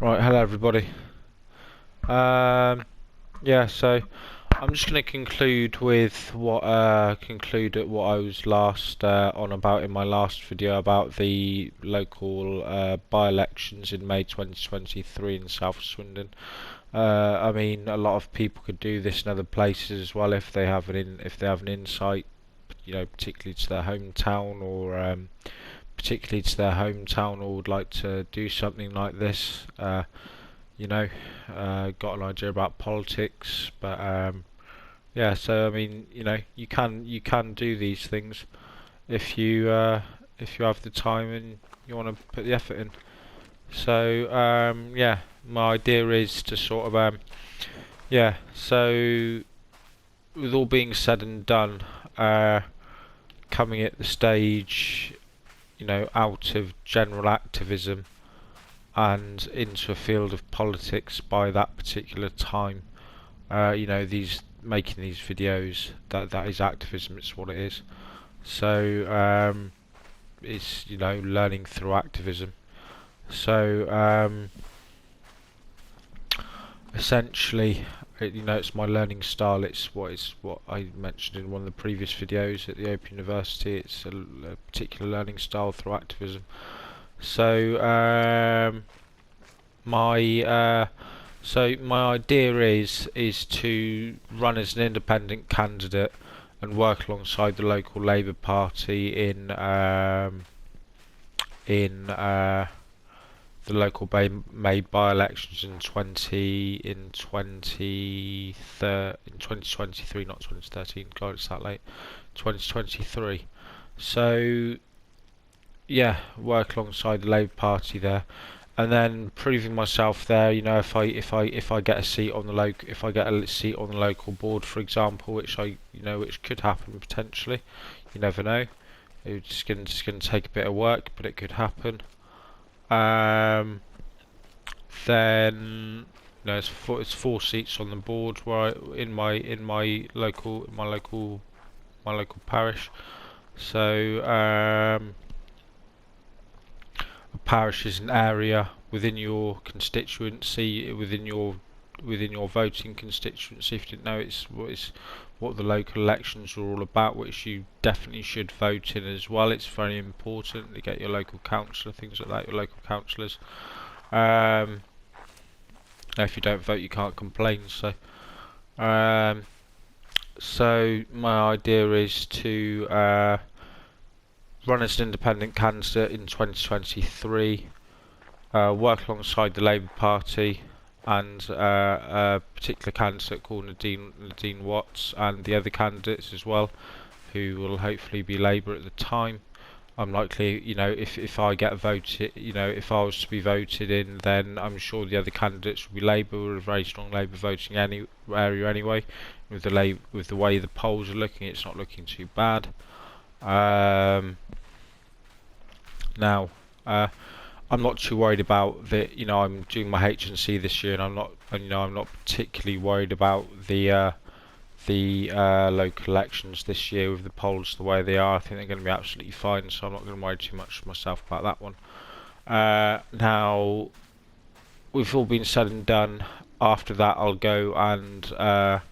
Right, hello everybody. Yeah, so I'm just going to conclude with what at what I was last on about in my last video about the local by-elections in May 2023 in South Swindon. I mean, a lot of people could do this in other places as well if they have an insight, particularly to their hometown or would like to do something like this. Got an idea about politics, but yeah. So I mean, you can do these things if you have the time and you want to put the effort in. So yeah, my idea is to sort of yeah. So with all being said and done, coming at the stage, out of general activism and into a field of politics by that particular time. These making these videos, that is activism. It's what it is. So it's learning through activism. So essentially, it's my learning style. It's what I mentioned in one of the previous videos at the Open University. It's a particular learning style through activism. So my idea is to run as an independent candidate and work alongside the local Labour Party in the local May by-elections in 2023, not 2013. God, it's that late. 2023. So yeah, work alongside the Labour Party there, and then proving myself there. If I get a seat on the local board, for example, which could happen potentially. You never know. It's going to take a bit of work, but it could happen. Then it's four seats on the board where in my local parish. So a parish is an area within your constituency, within your voting constituency. If you didn't know, it's what the local elections are all about, which you definitely should vote in as well. It's very important to get your local councillor, things like that, your local councillors. If you don't vote, you can't complain. So my idea is to run as an independent candidate in 2023, work alongside the Labour Party and a particular candidate called Nadine Watts, and the other candidates as well, who will hopefully be Labour at the time. I'm likely, if I get voted, if I was to be voted in, then I'm sure the other candidates will be Labour. We're a very strong Labour voting area anyway. With the way the polls are looking, it's not looking too bad. Now, I'm not too worried about the. I'm doing my H&C this year, and I'm not particularly worried about the local elections this year with the polls the way they are. I think they're going to be absolutely fine, so I'm not going to worry too much myself about that one. Now, with all been said and done, after that I'll go and the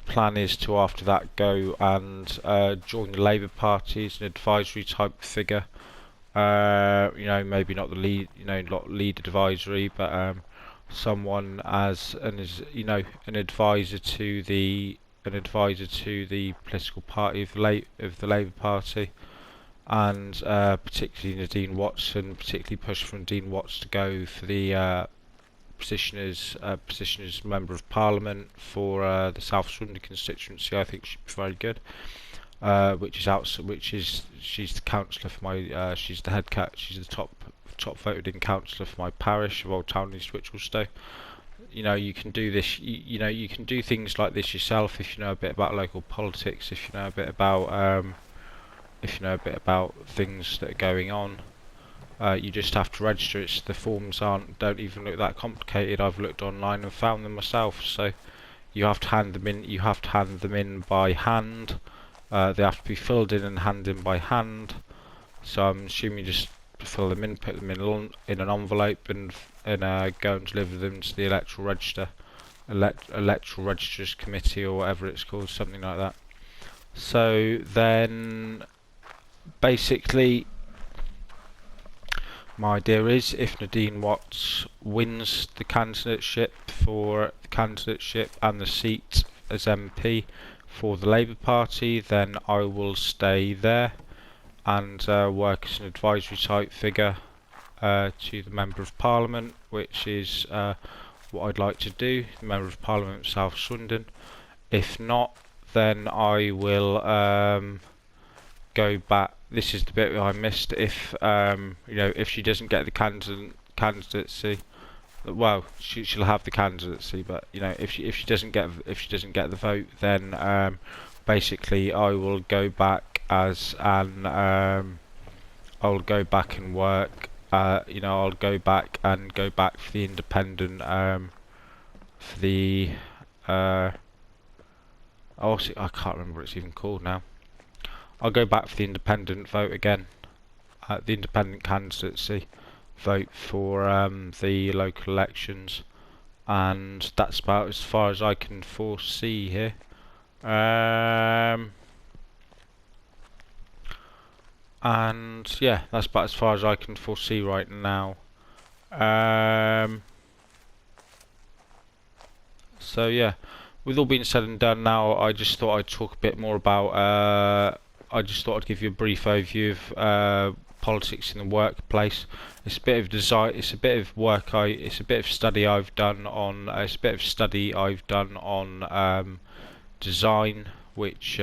plan is to after that go and join the Labour Party as an advisory type figure. Maybe not the lead, not lead advisory, but someone as an advisor to the political party of the Labour Party, and particularly Nadine Watts, particularly push for Nadine Watts to go for the position as Member of Parliament for the South Swindon constituency. I think she'd be very good. She's the councillor for my she's the top voted in councillor for my parish of Old Town East Wichelstow. You can do this. You can do things like this yourself if you know a bit about local politics. If you know a bit about things that are going on. You just have to register. The forms don't even look that complicated. I've looked online and found them myself. So you have to hand them in. You have to hand them in by hand. They have to be filled in and handed in by hand. So I'm assuming you just fill them in, put them in an envelope, and go and deliver them to the electoral register, electoral registers committee, or whatever it's called, something like that. So then, basically, my idea is, if Nadine Watts wins the candidateship and the seat as MP for the Labour Party, then I will stay there and work as an advisory type figure to the Member of Parliament, which is what I'd like to do, the Member of Parliament of South Swindon. If not, then I will go back. This is the bit I missed. If if she doesn't get the candidacy, well, she'll have the candidacy, but if she doesn't get the vote, then basically I will go back as an I'll go back and work. I'll go back for the independent for the I can't remember what it's even called now. I'll go back for the independent vote again, the independent candidacy vote for the local elections, and that's about as far as I can foresee here. And yeah, that's about as far as I can foresee right now. So yeah, with all being said and done now, I just thought I'd talk a bit more about I just thought I'd give you a brief overview of politics in the workplace. It's a bit of design. It's a bit of work. It's a bit of study I've done on. It's a bit of study I've done on design, which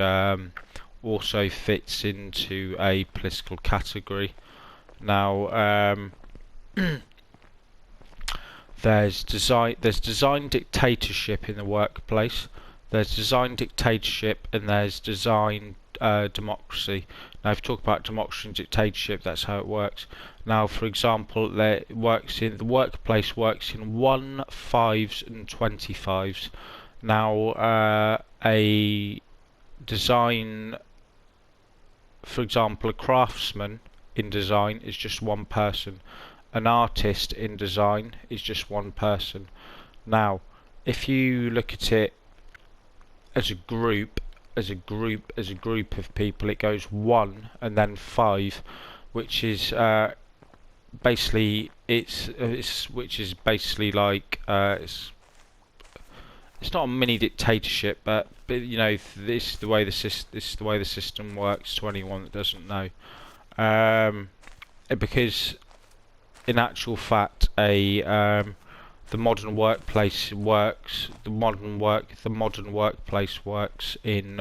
also fits into a political category. Now, there's design dictatorship in the workplace. There's design dictatorship, and there's design democracy. Now, if you talk about democracy and dictatorship, that's how it works. Now, for example, the workplace works in 1, 5s and 25s. Now, a design, for example, a craftsman in design is just one person. An artist in design is just one person. Now, if you look at it as a group of people, it goes 1 and then 5, which is basically which is basically like it's not a mini dictatorship, but this is the way the system works. To anyone that doesn't know, because in actual fact, the modern workplace works. The modern workplace works in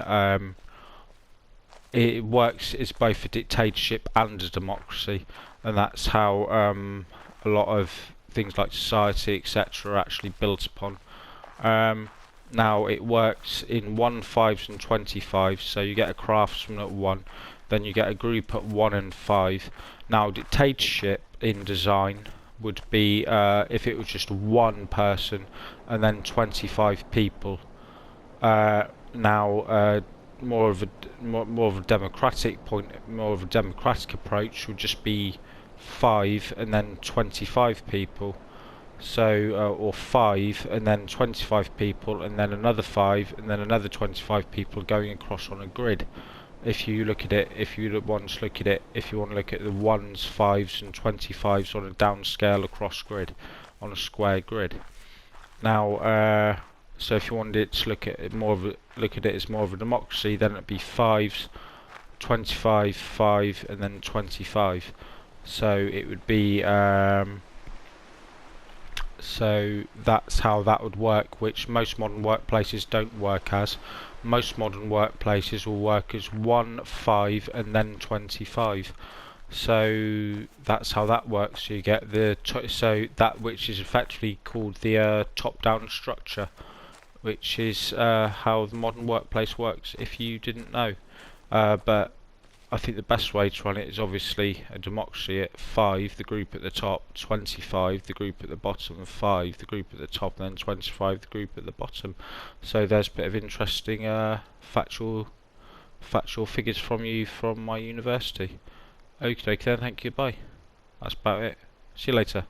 it works as both a dictatorship and a democracy, and that's how a lot of things like society, etc., are actually built upon. Now, it works in 1, 5s and 25s, so you get a craftsman at 1, then you get a group at 1 and 5. Now, dictatorship in design would be if it was just one person and then 25 people. Now, more of a democratic approach would just be 5 and then 25 people. So, or 5 and then 25 people, and then another 5 and then another 25 people going across on a grid. If you want to look at the 1s, 5s and 25s on a downscale across grid, on a square grid. Now, so if you wanted to look at it as more of a democracy, then it'd be 5s, 25, 5 and then 25. So it would be so that's how that would work, which most modern workplaces don't work as. Most modern workplaces will work as 1, 5 and then 25. So that's how that works. So you get so that which is effectively called the top-down structure, which is how the modern workplace works, if you didn't know. But I think the best way to run it is obviously a democracy at 5, the group at the top, 25, the group at the bottom, and 5, the group at the top, and then 25, the group at the bottom. So there's a bit of interesting factual figures from my university. Okay then, thank you, bye. that's about it. See you later.